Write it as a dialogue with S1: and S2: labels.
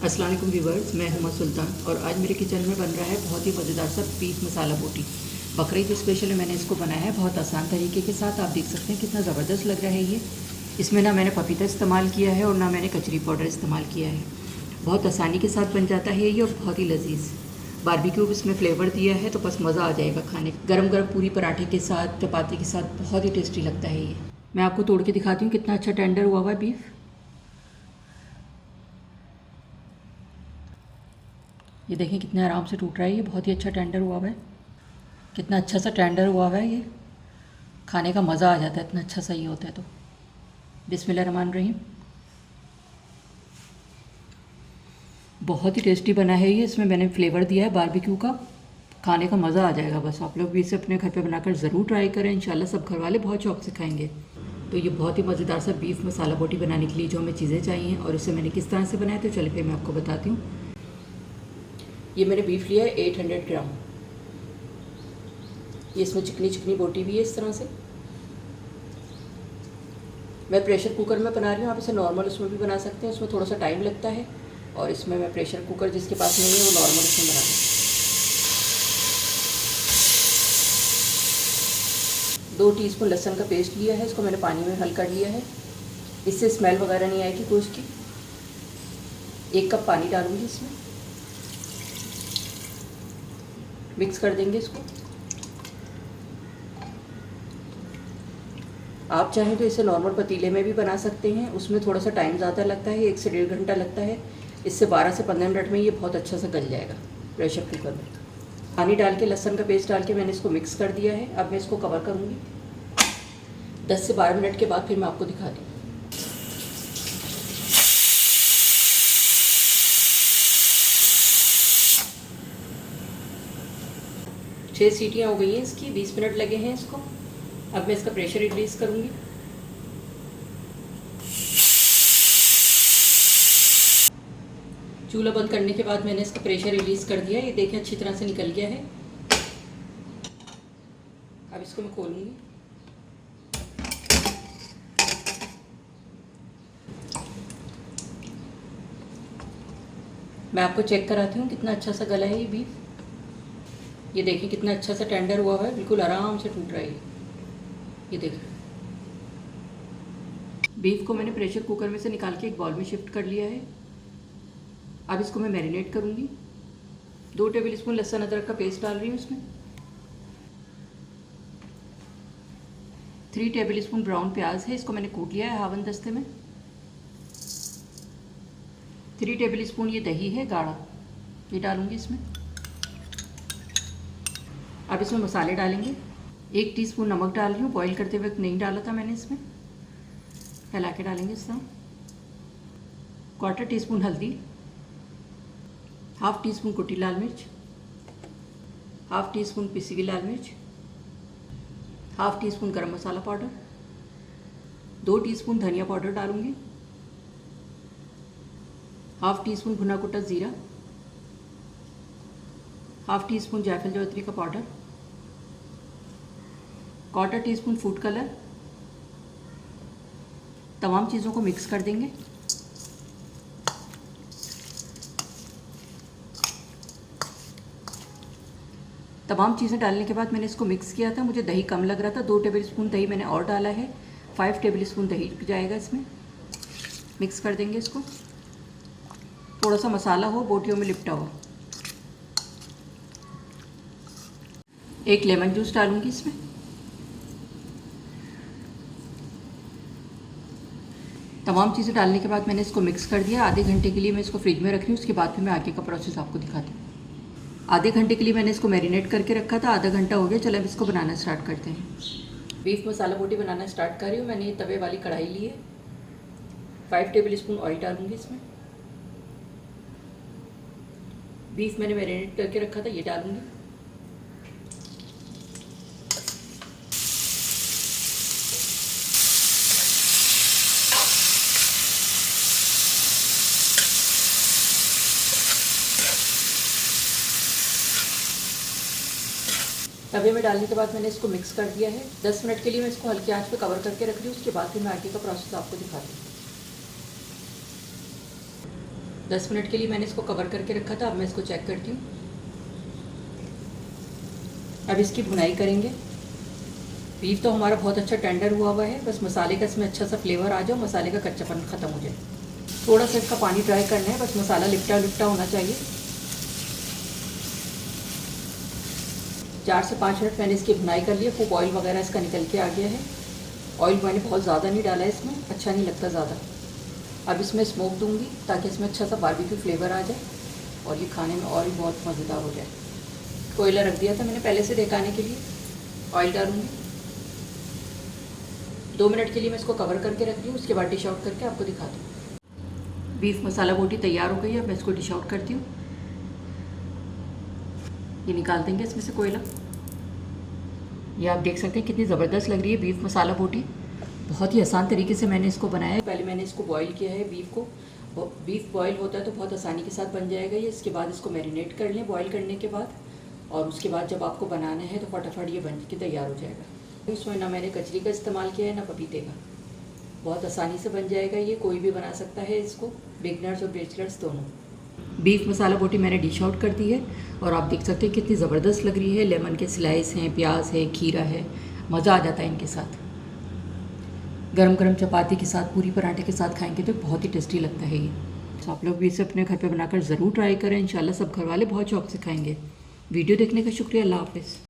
S1: अस्सलाम वालेकुम व्यूअर्स, मैं हुमा सुल्तान और आज मेरे किचन में बन रहा है बहुत ही मज़ेदार सा बीफ मसाला बोटी। बकरीद स्पेशल मैंने इसको बनाया है बहुत आसान तरीके के साथ। आप देख सकते हैं कितना ज़बरदस्त लग रहा है ये। इसमें ना मैंने पपीता इस्तेमाल किया है और ना मैंने कचरी पाउडर इस्तेमाल किया है। बहुत आसानी के साथ बन जाता है ये और बहुत ही लजीज। बारबेक्यू इसमें फ्लेवर दिया है तो बस मज़ा आ जाएगा खाने। गरम गरम पूरी पराठे के साथ, चपाती के साथ बहुत ही टेस्टी लगता है ये। मैं आपको तोड़ के दिखाती हूँ कितना अच्छा टेंडर हुआ हुआ है बीफ। ये देखें कितने आराम से टूट रहा है, ये बहुत ही अच्छा टेंडर हुआ हुआ है। कितना अच्छा सा टेंडर हुआ हुआ है ये, खाने का मज़ा आ जाता है इतना अच्छा सा ये होता है तो। बिस्मिल्लाहिर्रहमानिर्रहीम। बहुत ही टेस्टी बना है ये। इसमें मैंने फ्लेवर दिया है बारबेक्यू का, खाने का मज़ा आ जाएगा। बस आप लोग भी इसे अपने घर पे बनाकर ज़रूर ट्राई करें। इंशाल्लाह सब घर वाले बहुत शौक से खाएंगे। तो ये बहुत ही मज़ेदार सा बीफ मसाला बोटी बनाने के लिए जो हमें चीज़ें चाहिए और इसे मैंने किस तरह से बनाया तो चलिए फिर मैं आपको बताती हूँ। ये मैंने बीफ लिया है 800 ग्राम। ये इसमें चिकनी चिकनी बोटी भी है इस तरह से। मैं प्रेशर कुकर में बना रही हूँ, आप इसे नॉर्मल उसमें भी बना सकते हैं, उसमें थोड़ा सा टाइम लगता है। और इसमें मैं प्रेशर कुकर जिसके पास नहीं है वो नॉर्मल उसमें बना रही हूँ। 2 टीस्पून लहसुन का पेस्ट लिया है, इसको मैंने पानी में हल कर लिया है। इससे स्मेल वगैरह नहीं आएगी गोश्त की। 1 कप पानी डालूंगी इसमें, मिक्स कर देंगे इसको। आप चाहें तो इसे नॉर्मल पतीले में भी बना सकते हैं, उसमें थोड़ा सा टाइम ज़्यादा लगता है, 1 से 1.5 घंटा लगता है। इससे 12 से 15 मिनट में ये बहुत अच्छा सा गल जाएगा प्रेशर कुकर में। पानी डाल के लहसुन का पेस्ट डाल के मैंने इसको मिक्स कर दिया है। अब मैं इसको कवर करूँगी। 10 से 12 मिनट के बाद फिर मैं आपको दिखाती हूँ। 6 सीटियाँ हो गई हैं इसकी, 20 मिनट लगे हैं इसको। अब मैं इसका प्रेशर रिलीज़ करूँगी। चूल्हा बंद करने के बाद मैंने इसका प्रेशर रिलीज़ कर दिया। ये देखें अच्छी तरह से निकल गया है। अब इसको मैं खोलूँगी। मैं आपको चेक कराती हूँ कितना अच्छा सा गला है ये बीफ। ये देखिए कितना अच्छा सा टेंडर हुआ है, बिल्कुल आराम से टूट रहा है ये देखिए। बीफ को मैंने प्रेशर कुकर में से निकाल के एक बाउल में शिफ्ट कर लिया है। अब इसको मैं मैरिनेट करूँगी। 2 टेबलस्पून लहसुन अदरक का पेस्ट डाल रही हूँ इसमें। 3 टेबलस्पून ब्राउन प्याज है, इसको मैंने कूट लिया है हावन दस्ते में। 3 टेबलस्पून ये दही है गाढ़ा, ये डालूँगी इसमें। अब इसमें मसाले डालेंगे। 1 टीस्पून नमक डाल रही हूँ, बॉईल करते वक्त नहीं डाला था मैंने इसमें। हिला के डालेंगे इस तरह। 1/4 टीस्पून हल्दी, 1/2 टीस्पून कुटी लाल मिर्च, 1/2 टीस्पून पिसी हुई लाल मिर्च, 1/2 टीस्पून गरम मसाला पाउडर, 2 टीस्पून धनिया पाउडर डालूँगी, 1/2 टीस्पून भुना कुटा ज़ीरा, 1/2 टीस्पून जायफल जावित्री का पाउडर, 1/4 टीस्पून फूड कलर। तमाम चीज़ों को मिक्स कर देंगे। तमाम चीज़ें डालने के बाद मैंने इसको मिक्स किया था। मुझे दही कम लग रहा था, 2 टेबलस्पून दही मैंने और डाला है। 5 टेबलस्पून दही जाएगा इसमें। मिक्स कर देंगे इसको। थोड़ा सा मसाला हो, बोटियों में लिपटा हुआ। 1 लेमन जूस डालूंगी इसमें। तमाम चीज़ें डालने के बाद मैंने इसको मिक्स कर दिया। आधे घंटे के लिए मैं इसको फ्रिज में रख रही हूँ, उसके बाद फिर मैं आगे का प्रोसेस आपको दिखाती हूँ। आधे घंटे के लिए मैंने इसको मैरिनेट करके रखा था, आधा घंटा हो गया। चलो अब इसको बनाना स्टार्ट करते हैं। बीफ मसाला बोटी बनाना स्टार्ट कर रही हूँ। मैंने ये तवे वाली कढ़ाई ली है। 5 टेबलस्पून ऑयल डालूंगी इसमें। बीफ मैंने मैरिनेट करके रखा था, ये डालूंगी। तवे में डालने के बाद मैंने इसको मिक्स कर दिया है। 10 मिनट के लिए मैं इसको हल्की आंच पे कवर करके रख रही हूँ। उसके बाद फिर मैं आगे का प्रोसेस आपको दिखाती हूँ। 10 मिनट के लिए मैंने इसको कवर करके रखा था। अब मैं इसको चेक करती हूँ। अब इसकी भुनाई करेंगे। बीफ तो हमारा बहुत अच्छा टेंडर हुआ है, बस मसाले का इसमें अच्छा सा फ्लेवर आ जाए, मसाले का कच्चापन ख़त्म हो जाए। थोड़ा सा इसका पानी ड्राई करना है, बस मसाला लिपटा लिपटा होना चाहिए। 4 से 5 मिनट मैंने इसकी भुनाई कर लिया। खूब ऑयल वगैरह इसका निकल के आ गया है। ऑयल मैंने बहुत ज़्यादा नहीं डाला है इसमें, अच्छा नहीं लगता ज़्यादा। अब इसमें स्मोक दूंगी ताकि इसमें अच्छा सा बारबेक्यू फ्लेवर आ जाए और ये खाने में और भी बहुत मज़ेदार हो जाए। कोयला रख दिया था मैंने पहले से देखाने के लिए। ऑयल डालूंगी। 2 मिनट के लिए मैं इसको कवर करके रखती हूँ, उसके बाद डिश आउट करके आपको दिखाती हूँ। बीफ मसाला बोटी तैयार हो गई है। अब मैं इसको डिश आउट करती हूँ। ये निकाल देंगे इसमें से कोयला। ये आप देख सकते हैं कितनी ज़बरदस्त लग रही है बीफ मसाला बोटी। बहुत ही आसान तरीके से मैंने इसको बनाया है। पहले मैंने इसको बॉईल किया है बीफ को। बीफ बॉईल होता है तो बहुत आसानी के साथ बन जाएगा ये। इसके बाद इसको मैरिनेट कर लें बॉईल करने के बाद, और उसके बाद जब आपको बनाना है तो फटाफट ये बन के तैयार हो जाएगा। इसमें ना मैंने कचरी का इस्तेमाल किया है ना पपीते का। बहुत आसानी से बन जाएगा ये, कोई भी बना सकता है इसको, बिगनर्स और बैचलर्स दोनों। बीफ मसाला बोटी मैंने डिश आउट कर दी है और आप देख सकते हैं कितनी ज़बरदस्त लग रही है। लेमन के स्लाइस हैं, प्याज है, खीरा है, मज़ा आ जाता है इनके साथ। गरम गरम चपाती के साथ, पूरी पराठे के साथ खाएंगे तो बहुत ही टेस्टी लगता है ये। तो आप लोग भी इसे अपने घर पे बनाकर ज़रूर ट्राई करें। इंशाल्लाह सब घर वाले बहुत शौक से खाएंगे। वीडियो देखने का शुक्रिया। अल्लाह हाफ़िज़।